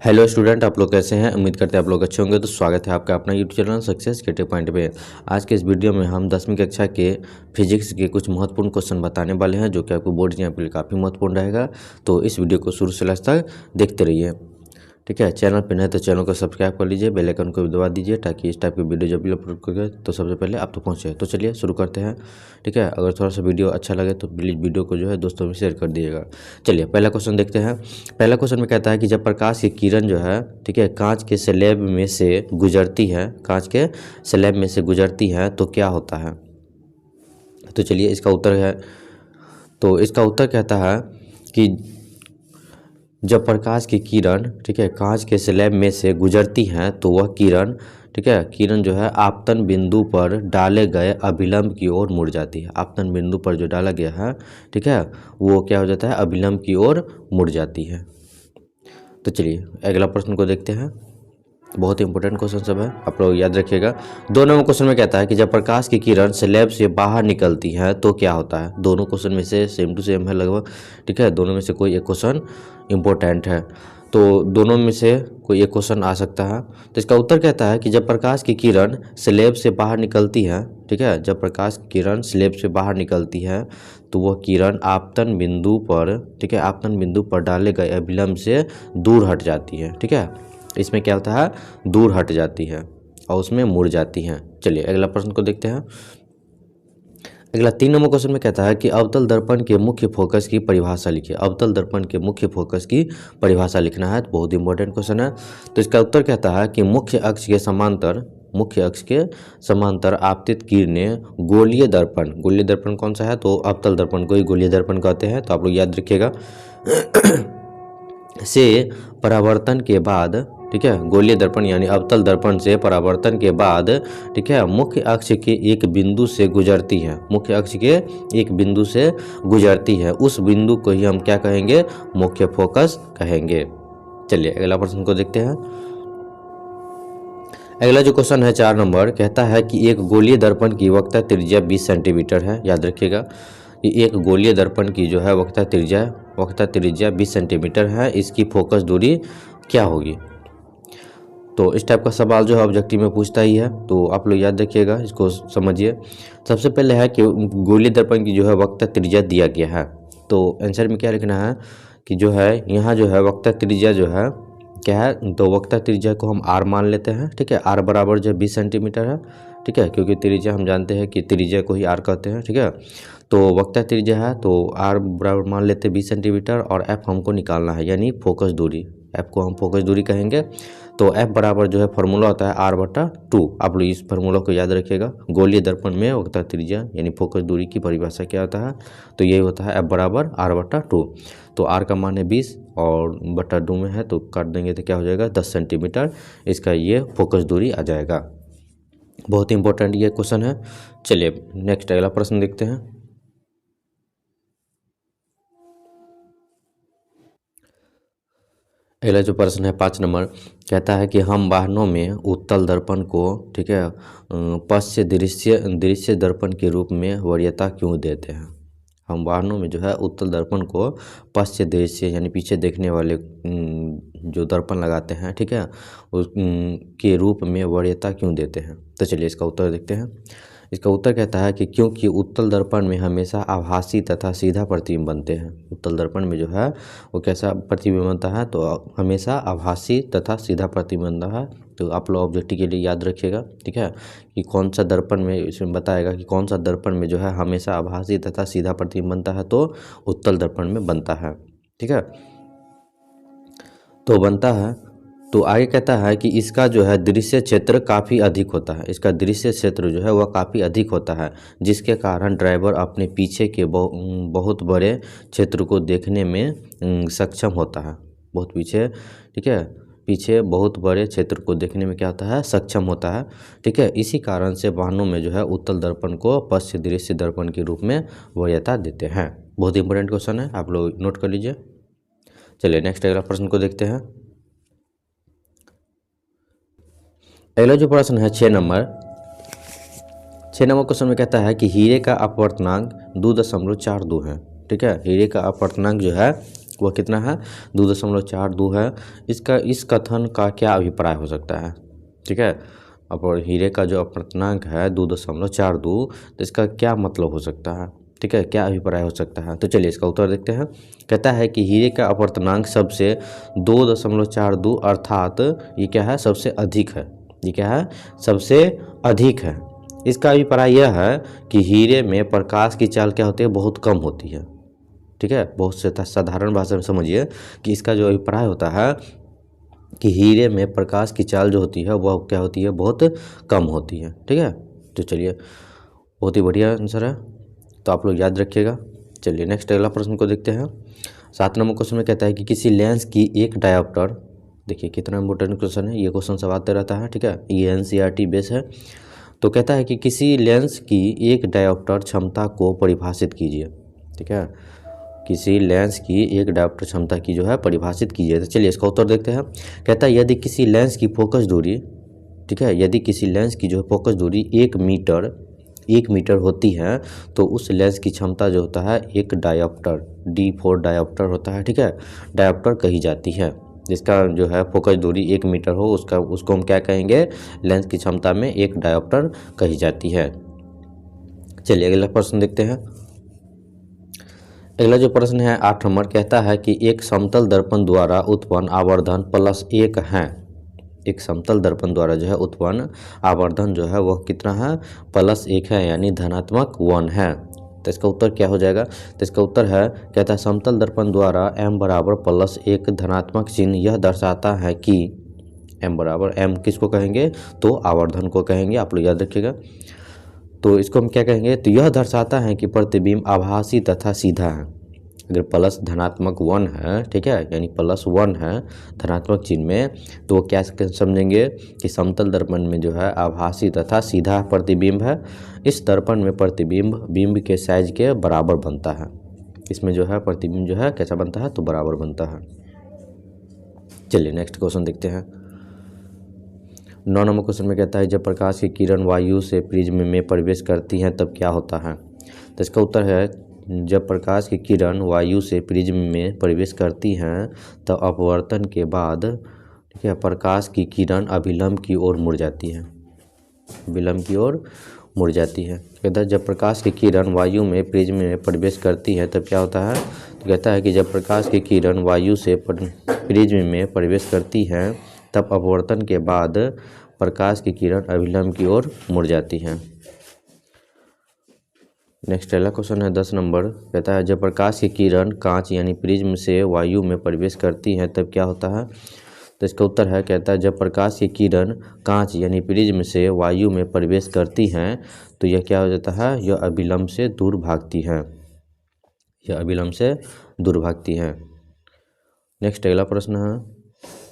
Hello student, आप लोग कैसे हैं। उम्मीद करते हैं आप लोग अच्छे होंगे। तो स्वागत है आपका अपना YouTube channel success creative point पे। आज के इस वीडियो में हम 10वीं कक्षा के फिजिक्स के कुछ महत्वपूर्ण क्वेश्चन बताने वाले हैं, जो कि आपको बोर्ड एग्जाम के लिए काफ़ी महत्वपूर्ण रहेगा। तो इस वीडियो को शुरू से लास्ट तक देखते रहिए, ठीक है। चैनल पर नए तो चैनल को सब्सक्राइब कर लीजिए, बेल आइकन को भी दबा दीजिए, ताकि इस टाइप की वीडियो जब भी अपलोड करें तो सबसे पहले आप तक पहुँचे। तो चलिए शुरू करते हैं, ठीक है। अगर थोड़ा सा वीडियो अच्छा लगे तो प्लीज़ वीडियो को जो है दोस्तों में शेयर कर दीजिएगा। चलिए पहला क्वेश्चन देखते हैं। पहला क्वेश्चन में कहता है कि जब प्रकाश की किरण जो है, ठीक है, कांच के स्लैब में से गुजरती है, कांच के स्लैब में से गुजरती है तो क्या होता है। तो चलिए इसका उत्तर है, तो इसका उत्तर कहता है कि जब प्रकाश की किरण, ठीक है, कांच के स्लैब में से गुजरती हैं तो वह किरण, ठीक है, किरण जो है आपतन बिंदु पर डाले गए अभिलंब की ओर मुड़ जाती है। आपतन बिंदु पर जो डाला गया है, ठीक है, वो क्या हो जाता है, अभिलंब की ओर मुड़ जाती है। तो चलिए अगला प्रश्न को देखते हैं। बहुत ही इंपॉर्टेंट क्वेश्चन सब है, आप लोग याद रखिएगा। 2 नंबर क्वेश्चन में कहता है कि जब प्रकाश की किरण स्लैब से बाहर निकलती है तो क्या होता है। दोनों क्वेश्चन में से सेम टू सेम है लगभग, ठीक है। दोनों में से कोई एक क्वेश्चन इंपॉर्टेंट है, तो दोनों में से कोई एक क्वेश्चन आ सकता है। तो इसका उत्तर कहता है कि जब प्रकाश की किरण स्लैब से बाहर निकलती है, ठीक है, जब प्रकाश की किरण स्लैब से बाहर निकलती है तो वह किरण आपतन बिंदु पर, ठीक है, आपतन बिंदु पर डाले गए अभिलंब से दूर हट जाती है, ठीक है। इसमें क्या होता है, दूर हट जाती है और उसमें मुड़ जाती हैं। चलिए अगला प्रश्न को देखते हैं। अगला 3 नंबर क्वेश्चन में कहता है कि अवतल दर्पण के मुख्य फोकस की परिभाषा लिखिए। अवतल दर्पण के मुख्य फोकस की परिभाषा लिखना है, तो बहुत इंपॉर्टेंट क्वेश्चन है। तो इसका उत्तर कहता है कि मुख्य अक्ष के समांतर आपतित किरणें गोलीय दर्पण कौन सा है, तो अवतल दर्पण को ही गोलीय दर्पण कहते हैं, तो आप लोग याद रखिएगा। से परावर्तन के बाद, ठीक है, गोलीय दर्पण यानी अवतल दर्पण से परावर्तन के बाद, ठीक है, मुख्य अक्ष के एक बिंदु से गुजरती है, मुख्य अक्ष के एक बिंदु से गुजरती है। उस बिंदु को ही हम क्या कहेंगे, मुख्य फोकस कहेंगे। चलिए अगला प्रश्न को देखते हैं। अगला जो क्वेश्चन है 4 नंबर, कहता है कि एक गोलीय दर्पण की वक्रता त्रिज्या 20 सेंटीमीटर है। याद रखिएगा, ये एक गोलीय दर्पण की जो है वक्रता त्रिज्या 20 सेंटीमीटर है। इसकी फोकस दूरी क्या होगी। तो इस टाइप का सवाल जो है ऑब्जेक्टिव में पूछता ही है, तो आप लोग याद रखिएगा, इसको समझिए। सबसे पहले है कि गोलीय दर्पण की जो है वक्रता त्रिज्या दिया गया है, तो आंसर में क्या लिखना है कि जो है यहाँ जो है वक्रता त्रिज्या जो है क्या है, तो वक्रता त्रिज्या को हम आर मान लेते हैं, ठीक है। आर बराबर जो 20 सेंटीमीटर है, ठीक है, क्योंकि त्रिज्या हम जानते हैं कि त्रिज्या को ही आर कहते हैं, ठीक है। तो वक्रता त्रिज्या है तो आर बराबर मान लेते हैं 20 सेंटीमीटर, और एफ हमको निकालना है यानी फोकस दूरी, एफ को हम फोकस दूरी कहेंगे। तो एफ बराबर जो है फार्मूला होता है r/2। आप लोग इस फार्मूला को याद रखिएगा। गोलीय दर्पण में वक्रता त्रिज्या यानी फोकस दूरी की परिभाषा क्या होता है, तो यही होता है एफ बराबर r/2। तो r का मान है 20 और बटा 2 में है, तो काट देंगे तो क्या हो जाएगा 10 सेंटीमीटर, इसका ये फोकस दूरी आ जाएगा। बहुत इंपॉर्टेंट ये क्वेश्चन है। चलिए नेक्स्ट अगला प्रश्न देखते हैं। अगला जो प्रश्न है 5 नंबर, कहता है कि हम वाहनों में उत्तल दर्पण को, ठीक है, पश्च दृश्य दर्पण के रूप में वरीयता क्यों देते हैं। हम वाहनों में जो है उत्तल दर्पण को पश्च दृश्य यानी पीछे देखने वाले जो दर्पण लगाते हैं, ठीक है, उस के रूप में वरीयता क्यों देते हैं। तो चलिए इसका उत्तर देखते हैं। इसका उत्तर कहता है कि क्योंकि उत्तल दर्पण में हमेशा आभासी तथा सीधा प्रतिबिंब बनते हैं। उत्तल दर्पण में जो है वो कैसा प्रतिबिंब बनता है, तो हमेशा आभासी तथा सीधा प्रतिबिंब बनता है। तो आप लोग ऑब्जेक्टिव के लिए याद रखिएगा, ठीक है, कि कौन सा दर्पण में, इसमें बताएगा कि कौन सा दर्पण में जो है हमेशा आभासी तथा सीधा प्रतिबिंब बनता है, तो उत्तल दर्पण में बनता है, ठीक है। तो बनता है, तो आगे कहता है कि इसका जो है दृश्य क्षेत्र काफ़ी अधिक होता है। इसका दृश्य क्षेत्र जो है वह काफ़ी अधिक होता है, जिसके कारण ड्राइवर अपने पीछे के बहुत बड़े क्षेत्र को देखने में सक्षम होता है। बहुत पीछे, ठीक है, पीछे बहुत बड़े क्षेत्र को देखने में क्या होता है, सक्षम होता है, ठीक है। इसी कारण से वाहनों में जो है उत्तल दर्पण को पश्च दृश्य दर्पण के रूप में वरीयता देते हैं। बहुत इंपॉर्टेंट क्वेश्चन है, आप लोग नोट कर लीजिए। चलिए नेक्स्ट अगला प्रश्न को देखते हैं। अगला जो प्रश्न है 6 नंबर क्वेश्चन में कहता है कि हीरे का अपवर्तनांक 2.42 है, ठीक है। हीरे का अपवर्तनांक जो है वह कितना है 2.42 है। इस कथन का क्या अभिप्राय हो सकता है, ठीक है। अब हीरे का जो अपवर्तनांक है 2.42, तो इसका क्या मतलब हो सकता है, ठीक है, क्या अभिप्राय हो सकता है। तो चलिए इसका उत्तर देखते हैं। कहता है कि हीरे का अपवर्तनांक सबसे 2.42 अर्थात ये क्या है, सबसे अधिक है। ये क्या है, सबसे अधिक है। इसका अभिप्राय यह है कि हीरे में प्रकाश की चाल क्या होती है, बहुत कम होती है, ठीक है। बहुत से साधारण भाषा में समझिए कि इसका जो अभिप्राय होता है कि हीरे में प्रकाश की चाल जो होती है वह क्या होती है, बहुत कम होती है, ठीक है। तो चलिए बहुत ही बढ़िया आंसर है, तो आप लोग याद रखिएगा। चलिए नेक्स्ट अगला प्रश्न को देखते हैं। 7 नंबर क्वेश्चन में कहता है कि किसी लेंस की एक डायोप्टर, देखिए कितना इंपॉर्टेंट क्वेश्चन है, ये क्वेश्चन सब आते रहता है, ठीक है, ये NCERT बेस है। तो कहता है कि किसी लेंस की एक डायोप्टर क्षमता को परिभाषित कीजिए, ठीक है। किसी लेंस की एक डायोप्टर क्षमता की जो है परिभाषित कीजिए। तो चलिए इसका उत्तर देखते हैं। कहता है यदि किसी लेंस की फोकस दूरी, ठीक है, यदि किसी लेंस की जो है फोकस दूरी 1 मीटर होती है तो उस लेंस की क्षमता जो होता है एक डायोप्टर D4 डायोप्टर होता है, ठीक है, डायोप्टर कही जाती है। जिसका जो है फोकस दूरी 1 मीटर हो उसको हम क्या कहेंगे, लेंस की क्षमता में एक डायोप्टर कही जाती है। चलिए अगला प्रश्न देखते हैं। अगला जो प्रश्न है 8 नंबर, कहता है कि एक समतल दर्पण द्वारा उत्पन्न आवर्धन +1 है। एक समतल दर्पण द्वारा जो है उत्पन्न आवर्धन जो है वह कितना है, +1 है, यानी धनात्मक 1 है। तो इसका उत्तर क्या हो जाएगा, तो इसका उत्तर है, कहता है समतल दर्पण द्वारा m बराबर +1 धनात्मक चिन्ह यह दर्शाता है कि m बराबर, m किसको कहेंगे, तो आवर्धन को कहेंगे, आप लोग याद रखिएगा। तो इसको हम क्या कहेंगे, तो यह दर्शाता है कि प्रतिबिंब आभासी तथा सीधा है। अगर प्लस धनात्मक 1 है, ठीक है, यानी +1 है धनात्मक चिन्ह में, तो वो क्या समझेंगे कि समतल दर्पण में जो है आभासी तथा सीधा प्रतिबिंब है। इस दर्पण में प्रतिबिंब बिंब के साइज के बराबर बनता है। इसमें जो है प्रतिबिंब जो है कैसा बनता है, तो बराबर बनता है। चलिए नेक्स्ट क्वेश्चन देखते हैं। 9 नंबर क्वेश्चन में कहता है जब प्रकाश की किरण वायु से प्रिज्म में प्रवेश करती हैं तब क्या होता है। तो इसका उत्तर है, जब प्रकाश की किरण वायु से प्रिज्म में प्रवेश करती हैं तब अपवर्तन के बाद, ठीक है, प्रकाश की किरण अभिलंब की ओर मुड़ जाती है, विलंब की ओर मुड़ जाती है। कहता है जब प्रकाश की किरण वायु में प्रिज्म में प्रवेश करती है तब क्या होता है, तो कहता है कि जब प्रकाश की किरण वायु से प्रिज्म में प्रवेश करती है तब अपवर्तन के बाद प्रकाश की किरण अभिलंब की ओर मुड़ जाती है। नेक्स्ट अगला क्वेश्चन है 10 नंबर, कहता है जब प्रकाश की किरण कांच यानी प्रिज्म से वायु में प्रवेश करती है तब क्या होता है। तो इसका उत्तर है, कहता है जब प्रकाश की किरण कांच यानी प्रिज्म से वायु में प्रवेश करती हैं तो यह क्या हो जाता है, यह अभिलंब से दूर भागती है, यह अभिलंब से दूर भागती है। नेक्स्ट अगला प्रश्न है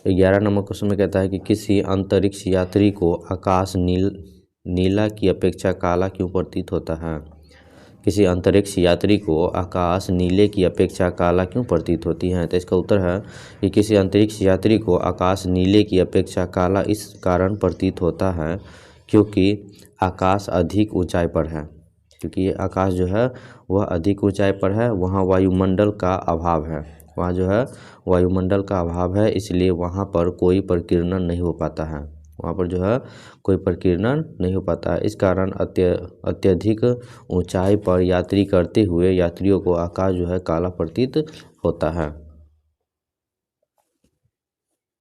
11 नंबर क्वेश्चन में, कहता है कि किसी अंतरिक्ष यात्री को आकाश नीला की अपेक्षा काला क्यों प्रतीत होता है। किसी अंतरिक्ष यात्री को आकाश नीले की अपेक्षा काला क्यों प्रतीत होती है। तो इसका उत्तर है कि किसी अंतरिक्ष यात्री को आकाश नीले की अपेक्षा काला इस कारण प्रतीत होता है क्योंकि आकाश अधिक ऊंचाई पर है, क्योंकि ये आकाश जो है वह अधिक ऊंचाई पर है, वहाँ वायुमंडल का अभाव है, वहाँ जो है वायुमंडल का अभाव है, इसलिए वहाँ पर कोई प्रकीर्णन नहीं हो पाता है, वहाँ पर जो है कोई प्रकीर्णन नहीं हो पाता है। इस कारण अत्यधिक ऊंचाई पर यात्री करते हुए यात्रियों को आकाश जो है काला प्रतीत होता है।